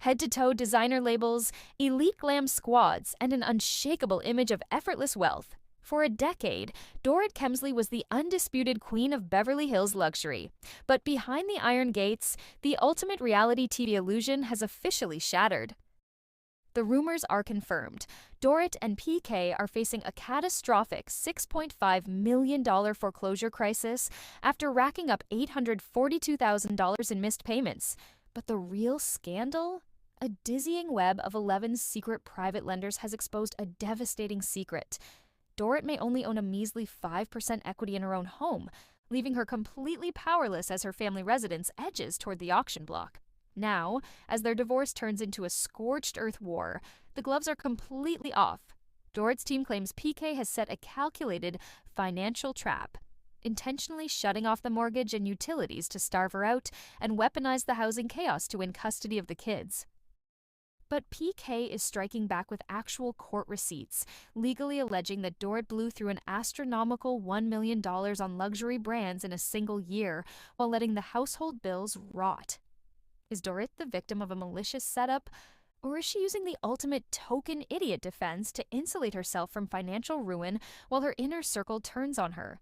Head-to-toe designer labels, elite glam squads, and an unshakable image of effortless wealth. For a decade, Dorit Kemsley was the undisputed queen of Beverly Hills luxury. But behind the iron gates, the ultimate reality TV illusion has officially shattered. The rumors are confirmed. Dorit and PK are facing a catastrophic $6.5 million foreclosure crisis after racking up $842,000 in missed payments. But the real scandal? A dizzying web of 11 secret private lenders has exposed a devastating secret. Dorit may only own a measly 5% equity in her own home, leaving her completely powerless as her family residence edges toward the auction block. Now, as their divorce turns into a scorched earth war, the gloves are completely off. Dorit's team claims PK has set a calculated financial trap, intentionally shutting off the mortgage and utilities to starve her out and weaponize the housing chaos to win custody of the kids. But PK is striking back with actual court receipts, legally alleging that Dorit blew through an astronomical $1 million on luxury brands in a single year while letting the household bills rot. Is Dorit the victim of a malicious setup, or is she using the ultimate token idiot defense to insulate herself from financial ruin while her inner circle turns on her?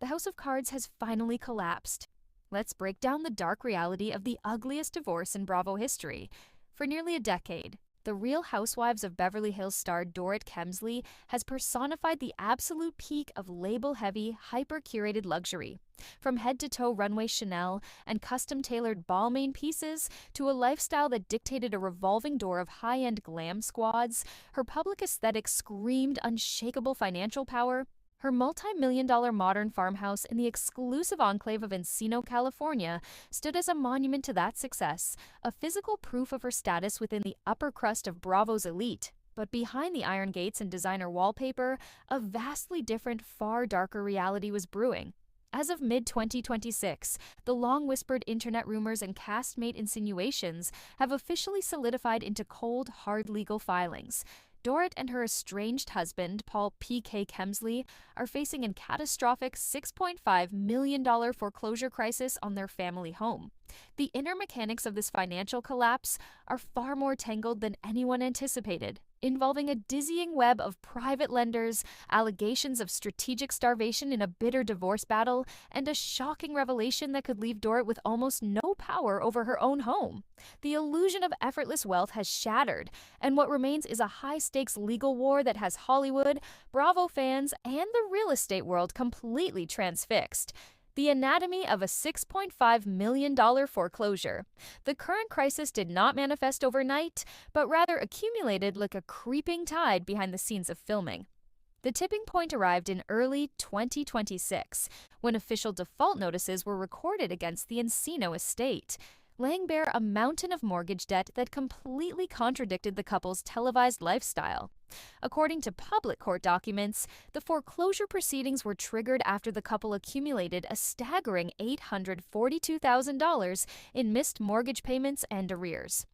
The House of Cards has finally collapsed. Let's break down the dark reality of the ugliest divorce in Bravo history. For nearly a decade, the Real Housewives of Beverly Hills star Dorit Kemsley has personified the absolute peak of label-heavy, hyper-curated luxury. From head-to-toe runway Chanel and custom-tailored Balmain pieces to a lifestyle that dictated a revolving door of high-end glam squads, her public aesthetic screamed unshakable financial power. Her multi-million-dollar modern farmhouse in the exclusive enclave of Encino, California, stood as a monument to that success, a physical proof of her status within the upper crust of Bravo's elite. But behind the iron gates and designer wallpaper, a vastly different, far darker reality was brewing. As of mid-2026, the long-whispered internet rumors and Castmate insinuations have officially solidified into cold, hard legal filings. Dorit and her estranged husband, Paul P.K. Kemsley, are facing a catastrophic $6.5 million foreclosure crisis on their family home. The inner mechanics of this financial collapse are far more tangled than anyone anticipated, involving a dizzying web of private lenders, allegations of strategic starvation in a bitter divorce battle, and a shocking revelation that could leave Dorit with almost no power over her own home. The illusion of effortless wealth has shattered, and what remains is a high-stakes legal war that has Hollywood, Bravo fans, and the real estate world completely transfixed. The anatomy of a $6.5 million foreclosure. The current crisis did not manifest overnight, but rather accumulated like a creeping tide behind the scenes of filming. The tipping point arrived in early 2026, when official default notices were recorded against the Encino estate, laying bare a mountain of mortgage debt that completely contradicted the couple's televised lifestyle. According to public court documents, the foreclosure proceedings were triggered after the couple accumulated a staggering $842,000 in missed mortgage payments and arrears.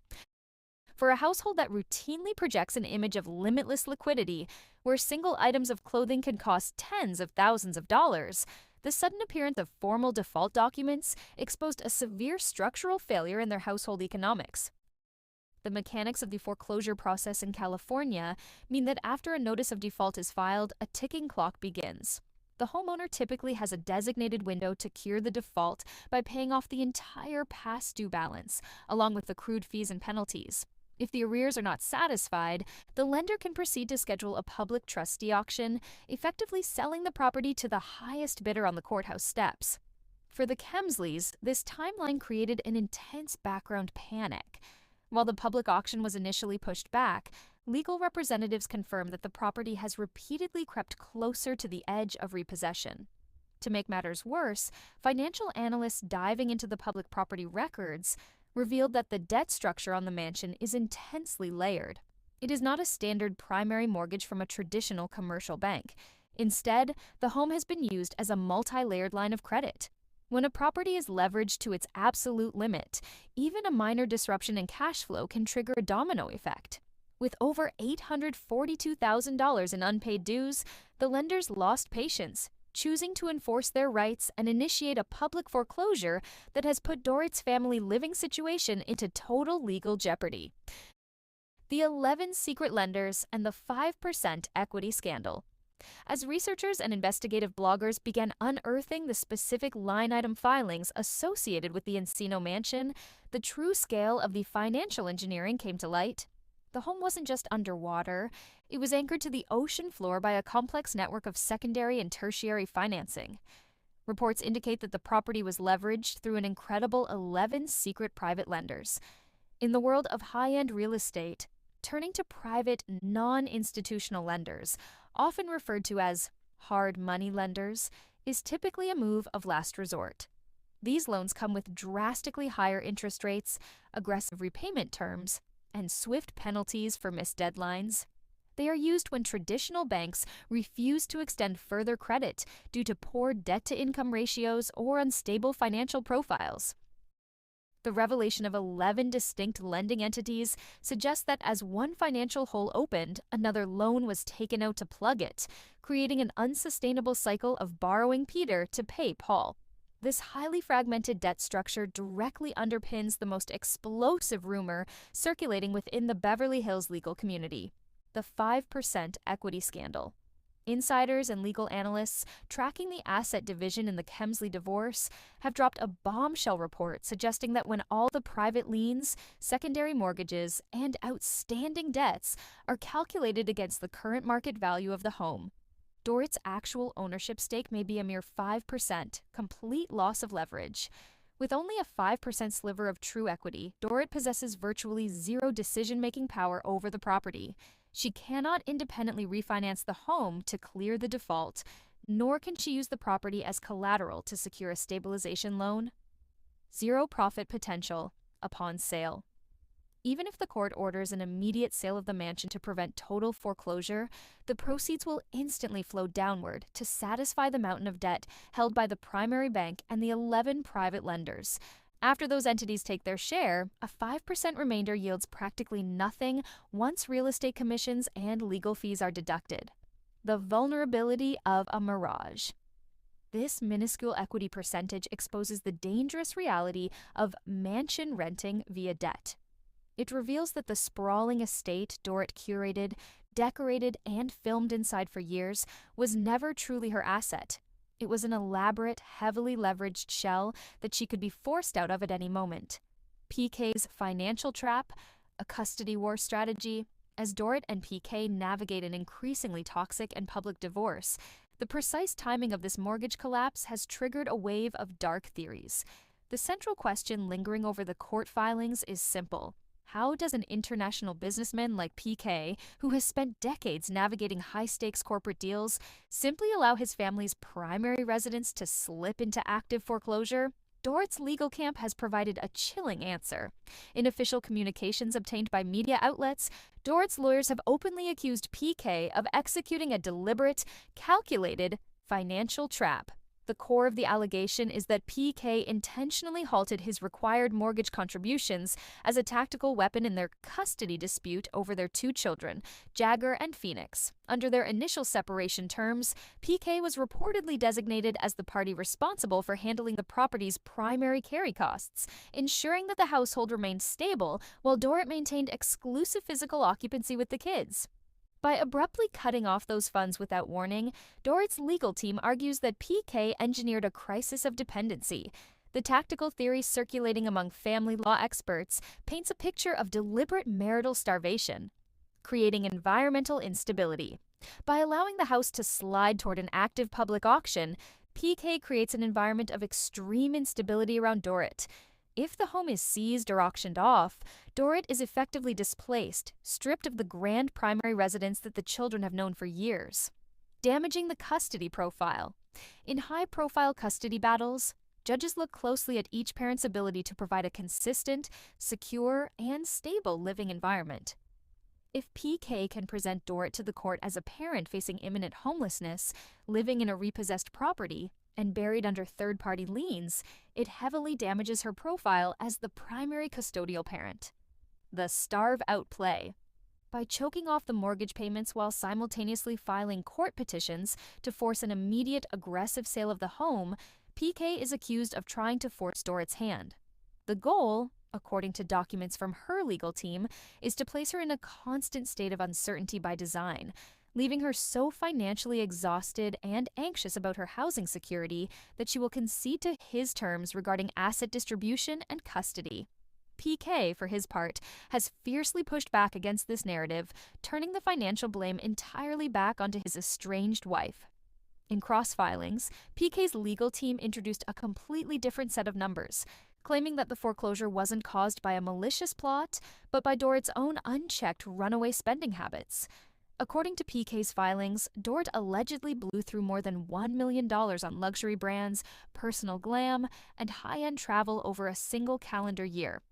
For a household that routinely projects an image of limitless liquidity, where single items of clothing can cost tens of thousands of dollars, the sudden appearance of formal default documents exposed a severe structural failure in their household economics. The mechanics of the foreclosure process in California mean that after a notice of default is filed, a ticking clock begins. The homeowner typically has a designated window to cure the default by paying off the entire past due balance, along with accrued fees and penalties. If the arrears are not satisfied, the lender can proceed to schedule a public trustee auction, effectively selling the property to the highest bidder on the courthouse steps. For the Kemsleys, this timeline created an intense background panic. While the public auction was initially pushed back, legal representatives confirmed that the property has repeatedly crept closer to the edge of repossession. To make matters worse, financial analysts diving into the public property records revealed that the debt structure on the mansion is intensely layered. It is not a standard primary mortgage from a traditional commercial bank. Instead, the home has been used as a multi-layered line of credit. When a property is leveraged to its absolute limit, even a minor disruption in cash flow can trigger a domino effect. With over $842,000 in unpaid dues, the lenders lost patience, choosing to enforce their rights and initiate a public foreclosure that has put Dorit's family living situation into total legal jeopardy. The 11 secret lenders and the 5% equity scandal. As researchers and investigative bloggers began unearthing the specific line item filings associated with the Encino mansion, the true scale of the financial engineering came to light. The home wasn't just underwater, it was anchored to the ocean floor by a complex network of secondary and tertiary financing. Reports indicate that the property was leveraged through an incredible 11 secret private lenders. In the world of high-end real estate, turning to private, non-institutional lenders, often referred to as hard money lenders, is typically a move of last resort. These loans come with drastically higher interest rates, aggressive repayment terms, and swift penalties for missed deadlines. They are used when traditional banks refuse to extend further credit due to poor debt-to-income ratios or unstable financial profiles. The revelation of 11 distinct lending entities suggests that as one financial hole opened, another loan was taken out to plug it, creating an unsustainable cycle of borrowing Peter to pay Paul. This highly fragmented debt structure directly underpins the most explosive rumor circulating within the Beverly Hills legal community: the 5% equity scandal. Insiders and legal analysts tracking the asset division in the Kemsley divorce have dropped a bombshell report suggesting that when all the private liens, secondary mortgages, and outstanding debts are calculated against the current market value of the home, Dorit's actual ownership stake may be a mere 5%, complete loss of leverage. With only a 5% sliver of true equity, Dorit possesses virtually zero decision-making power over the property. She cannot independently refinance the home to clear the default, nor can she use the property as collateral to secure a stabilization loan. Zero profit potential upon sale. Even if the court orders an immediate sale of the mansion to prevent total foreclosure, the proceeds will instantly flow downward to satisfy the mountain of debt held by the primary bank and the 11 private lenders. After those entities take their share, a 5% remainder yields practically nothing once real estate commissions and legal fees are deducted. The vulnerability of a mirage. This minuscule equity percentage exposes the dangerous reality of mansion renting via debt. It reveals that the sprawling estate Dorit curated, decorated, and filmed inside for years was never truly her asset. It was an elaborate, heavily leveraged shell that she could be forced out of at any moment. PK's financial trap, a custody war strategy. As Dorit and PK navigate an increasingly toxic and public divorce, the precise timing of this mortgage collapse has triggered a wave of dark theories. The central question lingering over the court filings is simple. How does an international businessman like PK, who has spent decades navigating high-stakes corporate deals, simply allow his family's primary residence to slip into active foreclosure? Dorit's legal camp has provided a chilling answer. In official communications obtained by media outlets, Dorit's lawyers have openly accused PK of executing a deliberate, calculated financial trap. The core of the allegation is that PK intentionally halted his required mortgage contributions as a tactical weapon in their custody dispute over their two children, Jagger and Phoenix. Under their initial separation terms, PK was reportedly designated as the party responsible for handling the property's primary carry costs, ensuring that the household remained stable while Dorit maintained exclusive physical occupancy with the kids. By abruptly cutting off those funds without warning, Dorit's legal team argues that PK engineered a crisis of dependency. The tactical theory circulating among family law experts paints a picture of deliberate marital starvation, creating environmental instability. By allowing the house to slide toward an active public auction, PK creates an environment of extreme instability around Dorit. If the home is seized or auctioned off, Dorit is effectively displaced, stripped of the grand primary residence that the children have known for years, damaging the custody profile. In high-profile custody battles, judges look closely at each parent's ability to provide a consistent, secure, and stable living environment. If PK can present Dorit to the court as a parent facing imminent homelessness, living in a repossessed property, and buried under third-party liens, it heavily damages her profile as the primary custodial parent. The starve-out play. By choking off the mortgage payments while simultaneously filing court petitions to force an immediate aggressive sale of the home, PK is accused of trying to force Dorit's hand. The goal, according to documents from her legal team, is to place her in a constant state of uncertainty by design, leaving her so financially exhausted and anxious about her housing security that she will concede to his terms regarding asset distribution and custody. PK, for his part, has fiercely pushed back against this narrative, turning the financial blame entirely back onto his estranged wife. In cross filings, PK's legal team introduced a completely different set of numbers, claiming that the foreclosure wasn't caused by a malicious plot, but by Dorit's own unchecked runaway spending habits. According to PK's filings, Dorit allegedly blew through more than $1 million on luxury brands, personal glam, and high-end travel over a single calendar year,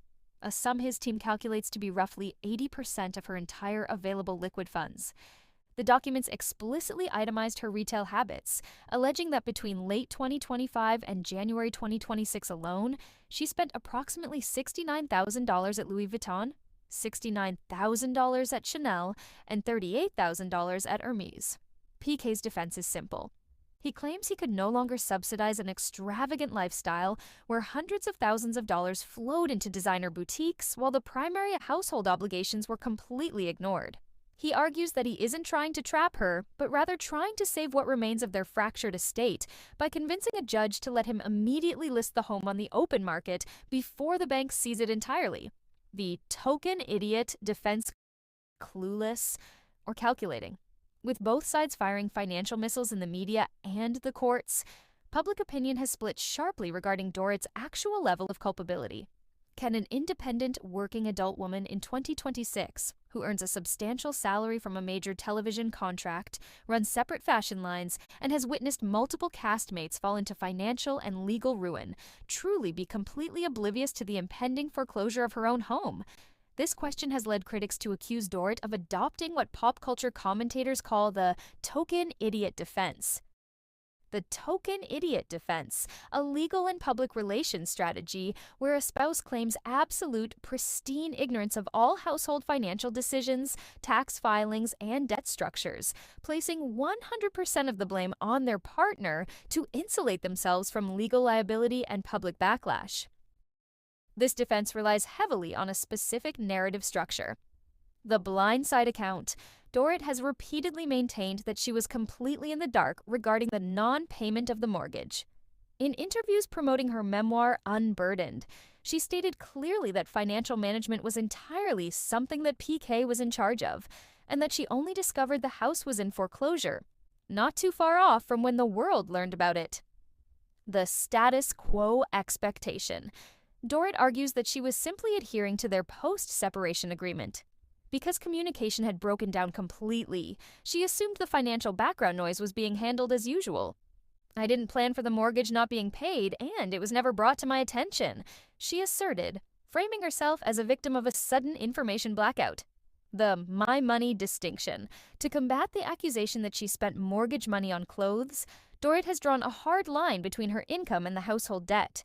a sum his team calculates to be roughly 80% of her entire available liquid funds. The documents explicitly itemized her retail habits, alleging that between late 2025 and January 2026 alone, she spent approximately $69,000 at Louis Vuitton, $69,000 at Chanel, and $38,000 at Hermes. PK's defense is simple. He claims he could no longer subsidize an extravagant lifestyle where hundreds of thousands of dollars flowed into designer boutiques while the primary household obligations were completely ignored. He argues that he isn't trying to trap her, but rather trying to save what remains of their fractured estate by convincing a judge to let him immediately list the home on the open market before the bank seize it entirely. The token idiot defense clueless or calculating. With both sides firing financial missiles in the media and the courts, public opinion has split sharply regarding Dorit's actual level of culpability. Can an independent, working adult woman in 2026, who earns a substantial salary from a major television contract, runs separate fashion lines, and has witnessed multiple castmates fall into financial and legal ruin, truly be completely oblivious to the impending foreclosure of her own home? This question has led critics to accuse Dorit of adopting what pop culture commentators call the token idiot defense. The token idiot defense, a legal and public relations strategy where a spouse claims absolute, pristine ignorance of all household financial decisions, tax filings, and debt structures, placing 100% of the blame on their partner to insulate themselves from legal liability and public backlash. This defense relies heavily on a specific narrative structure. The blind side account. Dorit has repeatedly maintained that she was completely in the dark regarding the non-payment of the mortgage. In interviews promoting her memoir, Unburdened, she stated clearly that financial management was entirely something that PK was in charge of, and that she only discovered the house was in foreclosure, not too far off from when the world learned about it. The status quo expectation. Dorit argues that she was simply adhering to their post-separation agreement. Because communication had broken down completely, she assumed the financial background noise was being handled as usual. I didn't plan for the mortgage not being paid, and it was never brought to my attention, she asserted, framing herself as a victim of a sudden information blackout. The my money distinction. To combat the accusation that she spent mortgage money on clothes, Dorit has drawn a hard line between her income and the household debt.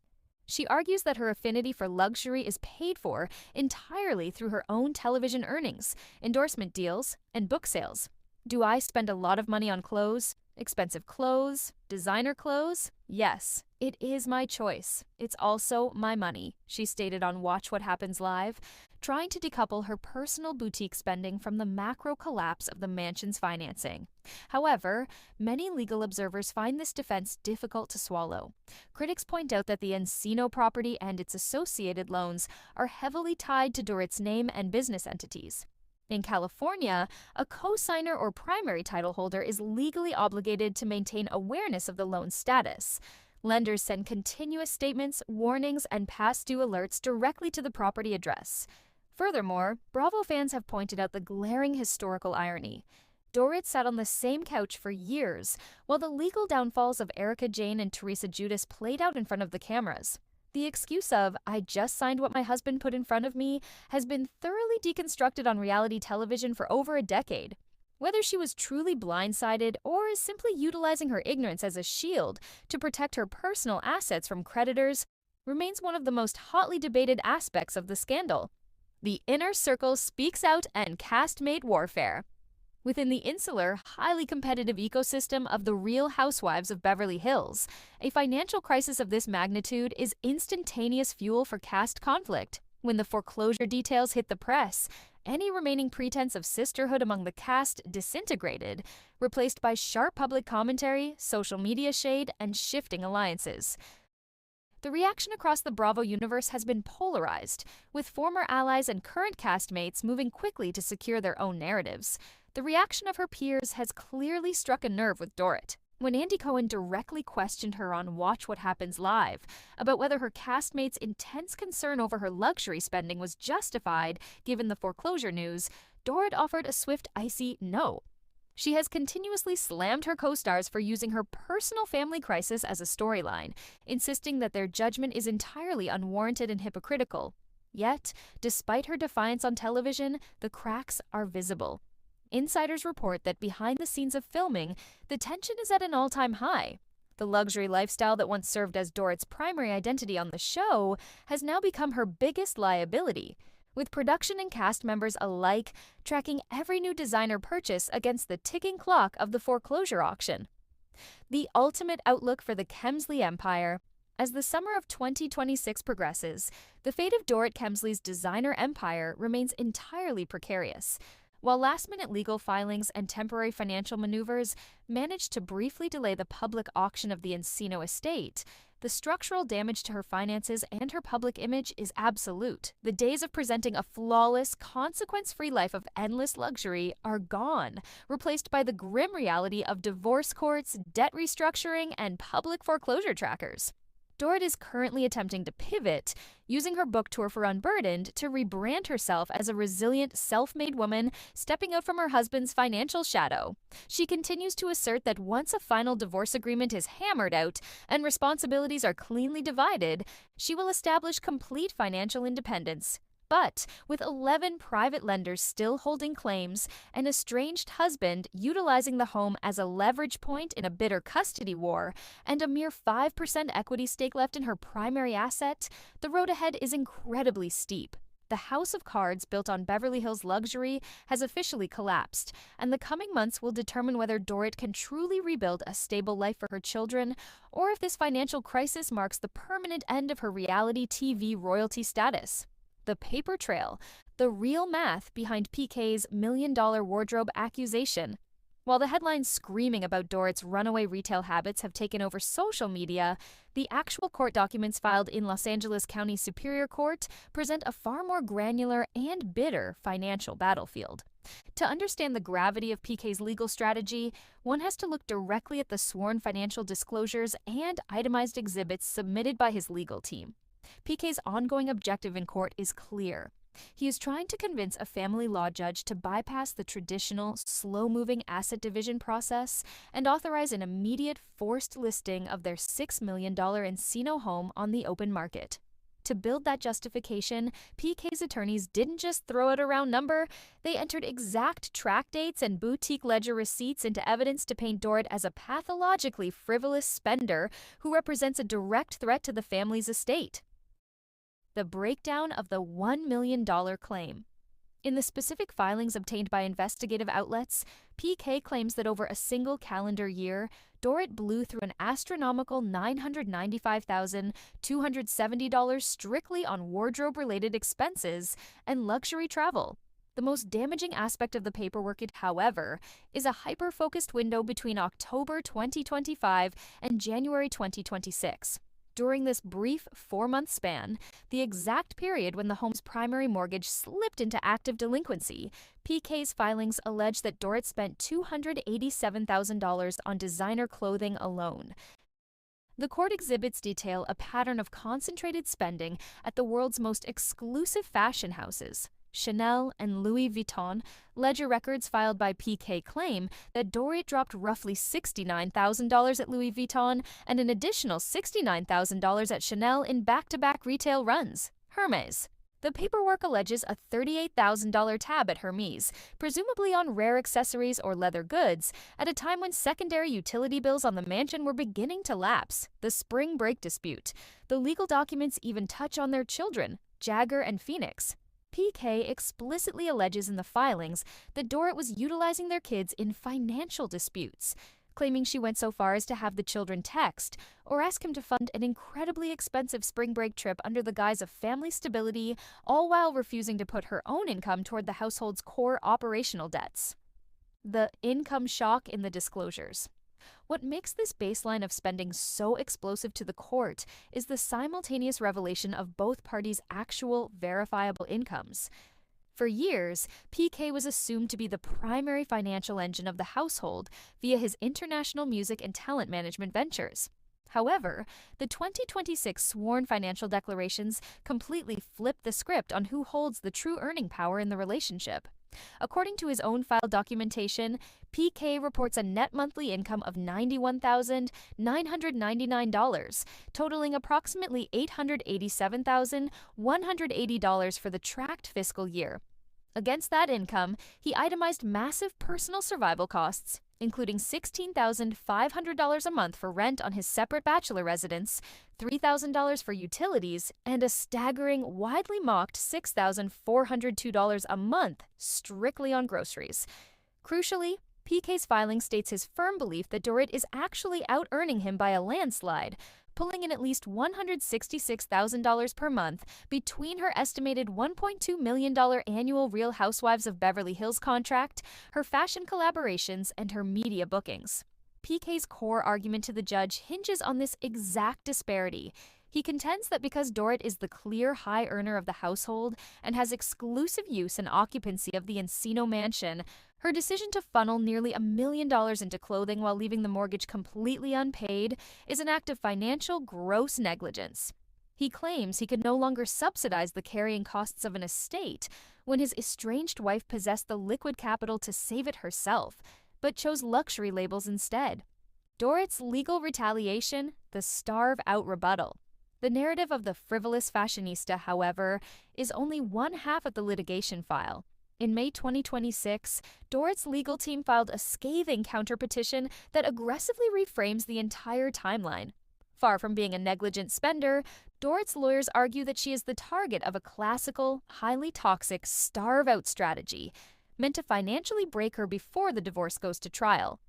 She argues that her affinity for luxury is paid for entirely through her own television earnings, endorsement deals, and book sales. Do I spend a lot of money on clothes? Expensive clothes? Designer clothes? Yes, it is my choice. It's also my money, she stated on Watch What Happens Live, trying to decouple her personal boutique spending from the macro collapse of the mansion's financing. However, many legal observers find this defense difficult to swallow. Critics point out that the Encino property and its associated loans are heavily tied to Dorit's name and business entities. In California, a co-signer or primary title holder is legally obligated to maintain awareness of the loan's status. Lenders send continuous statements, warnings, and past due alerts directly to the property address. Furthermore, Bravo fans have pointed out the glaring historical irony. Dorit sat on the same couch for years, while the legal downfalls of Erica Jane and Teresa Judice played out in front of the cameras. The excuse of, I just signed what my husband put in front of me, has been thoroughly deconstructed on reality television for over a decade. Whether she was truly blindsided or is simply utilizing her ignorance as a shield to protect her personal assets from creditors remains one of the most hotly debated aspects of the scandal. The inner circle speaks out and castmate warfare. Within the insular, highly competitive ecosystem of the Real Housewives of Beverly Hills, a financial crisis of this magnitude is instantaneous fuel for caste conflict. When the foreclosure details hit the press, any remaining pretense of sisterhood among the caste disintegrated, replaced by sharp public commentary, social media shade, and shifting alliances. The reaction across the Bravo universe has been polarized, with former allies and current castmates moving quickly to secure their own narratives. The reaction of her peers has clearly struck a nerve with Dorit. When Andy Cohen directly questioned her on Watch What Happens Live about whether her castmates' intense concern over her luxury spending was justified given the foreclosure news, Dorit offered a swift, icy no. She has continuously slammed her co-stars for using her personal family crisis as a storyline, insisting that their judgment is entirely unwarranted and hypocritical. Yet, despite her defiance on television, the cracks are visible. Insiders report that behind the scenes of filming, the tension is at an all-time high. The luxury lifestyle that once served as Dorit's primary identity on the show has now become her biggest liability, with production and cast members alike tracking every new designer purchase against the ticking clock of the foreclosure auction. The ultimate outlook for the Kemsley empire. As the summer of 2026 progresses, the fate of Dorit Kemsley's designer empire remains entirely precarious. While last-minute legal filings and temporary financial maneuvers managed to briefly delay the public auction of the Encino estate, the structural damage to her finances and her public image is absolute. The days of presenting a flawless, consequence-free life of endless luxury are gone, replaced by the grim reality of divorce courts, debt restructuring, and public foreclosure trackers. Dorit is currently attempting to pivot, using her book tour for Unburdened to rebrand herself as a resilient, self-made woman stepping out from her husband's financial shadow. She continues to assert that once a final divorce agreement is hammered out and responsibilities are cleanly divided, she will establish complete financial independence. But with 11 private lenders still holding claims, an estranged husband utilizing the home as a leverage point in a bitter custody war, and a mere 5% equity stake left in her primary asset, the road ahead is incredibly steep. The house of cards built on Beverly Hills luxury has officially collapsed, and the coming months will determine whether Dorit can truly rebuild a stable life for her children, or if this financial crisis marks the permanent end of her reality TV royalty status. The paper trail, the real math behind PK's million-dollar wardrobe accusation. While the headlines screaming about Dorit's runaway retail habits have taken over social media, the actual court documents filed in Los Angeles County Superior Court present a far more granular and bitter financial battlefield. To understand the gravity of PK's legal strategy, one has to look directly at the sworn financial disclosures and itemized exhibits submitted by his legal team. PK's ongoing objective in court is clear. He is trying to convince a family law judge to bypass the traditional, slow-moving asset division process and authorize an immediate forced listing of their $6 million Encino home on the open market. To build that justification, PK's attorneys didn't just throw out a round number, they entered exact track dates and boutique ledger receipts into evidence to paint Dorit as a pathologically frivolous spender who represents a direct threat to the family's estate. The breakdown of the $1 million claim. In the specific filings obtained by investigative outlets, PK claims that over a single calendar year, Dorit blew through an astronomical $995,270 strictly on wardrobe-related expenses and luxury travel. The most damaging aspect of the paperwork, however, is a hyper-focused window between October 2025 and January 2026. During this brief 4-month span, the exact period when the home's primary mortgage slipped into active delinquency, PK's filings allege that Dorit spent $287,000 on designer clothing alone. The court exhibits detail a pattern of concentrated spending at the world's most exclusive fashion houses. Chanel and Louis Vuitton. Ledger records filed by PK claim that Dorit dropped roughly $69,000 at Louis Vuitton and an additional $69,000 at Chanel in back-to-back retail runs. Hermes. The paperwork alleges a $38,000 tab at Hermes, presumably on rare accessories or leather goods, at a time when secondary utility bills on the mansion were beginning to lapse. The spring break dispute. The legal documents even touch on their children, Jagger and Phoenix. PK explicitly alleges in the filings that Dorit was utilizing their kids in financial disputes, claiming she went so far as to have the children text or ask him to fund an incredibly expensive spring break trip under the guise of family stability, all while refusing to put her own income toward the household's core operational debts. The income shock in the disclosures. What makes this baseline of spending so explosive to the court is the simultaneous revelation of both parties' actual, verifiable incomes. For years, PK was assumed to be the primary financial engine of the household via his international music and talent management ventures. However, the 2026 sworn financial declarations completely flip the script on who holds the true earning power in the relationship. According to his own file documentation, PK reports a net monthly income of $91,999, totaling approximately $887,180 for the tracked fiscal year. Against that income, he itemized massive personal survival costs, including $16,500 a month for rent on his separate bachelor residence, $3,000 for utilities, and a staggering, widely mocked $6,402 a month strictly on groceries. Crucially, PK's filing states his firm belief that Dorit is actually out-earning him by a landslide, pulling in at least $166,000 per month between her estimated $1.2 million annual Real Housewives of Beverly Hills contract, her fashion collaborations, and her media bookings. PK's core argument to the judge hinges on this exact disparity. He contends that because Dorit is the clear high earner of the household and has exclusive use and occupancy of the Encino mansion, her decision to funnel nearly $1 million into clothing while leaving the mortgage completely unpaid is an act of financial gross negligence. He claims he could no longer subsidize the carrying costs of an estate when his estranged wife possessed the liquid capital to save it herself, but chose luxury labels instead. Dorit's legal retaliation, the starve-out rebuttal. The narrative of the frivolous fashionista, however, is only one half of the litigation file. In May 2026, Dorit's legal team filed a scathing counterpetition that aggressively reframes the entire timeline. Far from being a negligent spender, Dorit's lawyers argue that she is the target of a classical, highly toxic starve-out strategy, meant to financially break her before the divorce goes to trial.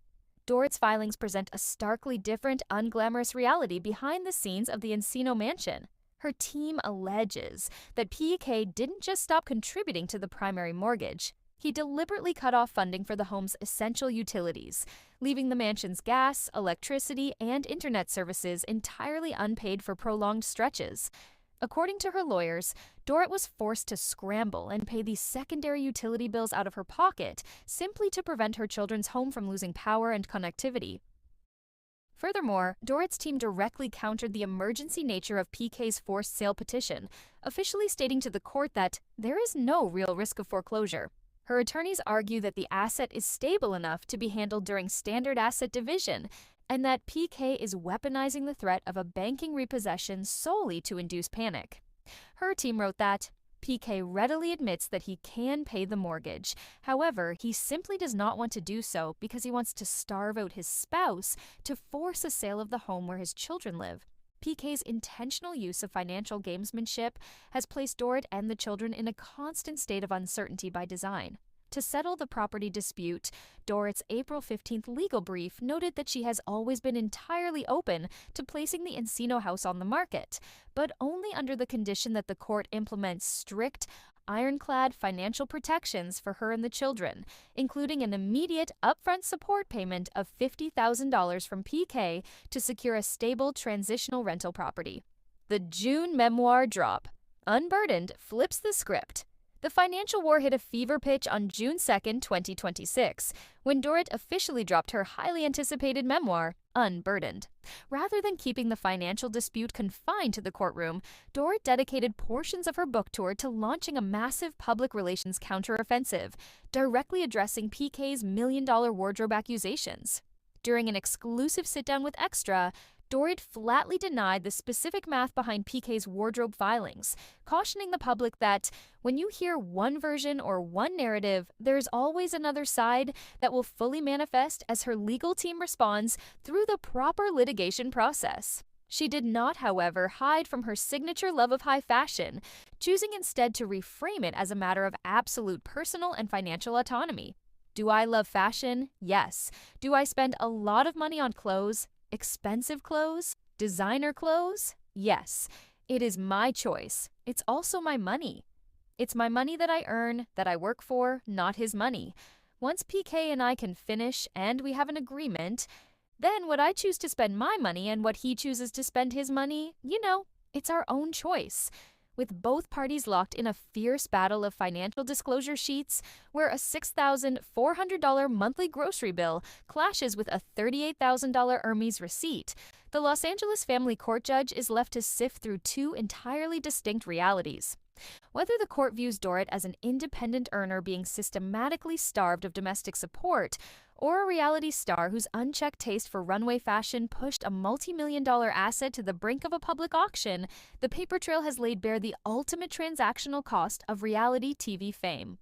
Dorit's filings present a starkly different, unglamorous reality behind the scenes of the Encino mansion. Her team alleges that PK didn't just stop contributing to the primary mortgage. He deliberately cut off funding for the home's essential utilities, leaving the mansion's gas, electricity, and internet services entirely unpaid for prolonged stretches. According to her lawyers, Dorit was forced to scramble and pay these secondary utility bills out of her pocket simply to prevent her children's home from losing power and connectivity. Furthermore, Dorit's team directly countered the emergency nature of PK's forced sale petition, officially stating to the court that there is no real risk of foreclosure. Her attorneys argue that the asset is stable enough to be handled during standard asset division, and that PK is weaponizing the threat of a banking repossession solely to induce panic. Her team wrote that PK readily admits that he can pay the mortgage. However, he simply does not want to do so because he wants to starve out his spouse to force a sale of the home where his children live. PK's intentional use of financial gamesmanship has placed Dorit and the children in a constant state of uncertainty by design. To settle the property dispute, Dorit's April 15th legal brief noted that she has always been entirely open to placing the Encino house on the market, but only under the condition that the court implements strict, ironclad financial protections for her and the children, including an immediate upfront support payment of $50,000 from PK to secure a stable transitional rental property. The June memoir drop. Unburdened flips the script. The financial war hit a fever pitch on June 2, 2026, when Dorit officially dropped her highly anticipated memoir, Unburdened. Rather than keeping the financial dispute confined to the courtroom, Dorit dedicated portions of her book tour to launching a massive public relations counteroffensive, directly addressing PK's million-dollar wardrobe accusations. During an exclusive sit-down with Extra, Dorit flatly denied the specific math behind PK's wardrobe filings, cautioning the public that when you hear one version or one narrative, there's always another side that will fully manifest as her legal team responds through the proper litigation process. She did not, however, hide from her signature love of high fashion, choosing instead to reframe it as a matter of absolute personal and financial autonomy. Do I love fashion? Yes. Do I spend a lot of money on clothes? Expensive clothes? Designer clothes? Yes. It is my choice. It's also my money. It's my money that I earn, that I work for, not his money. Once PK and I can finish and we have an agreement, then what I choose to spend my money and what he chooses to spend his money, it's our own choice. With both parties locked in a fierce battle of financial disclosure sheets, where a $6,400 monthly grocery bill clashes with a $38,000 Hermes receipt, the Los Angeles family court judge is left to sift through two entirely distinct realities. Whether the court views Dorit as an independent earner being systematically starved of domestic support, or a reality star whose unchecked taste for runway fashion pushed a multi-million-dollar asset to the brink of a public auction, the paper trail has laid bare the ultimate transactional cost of reality TV fame.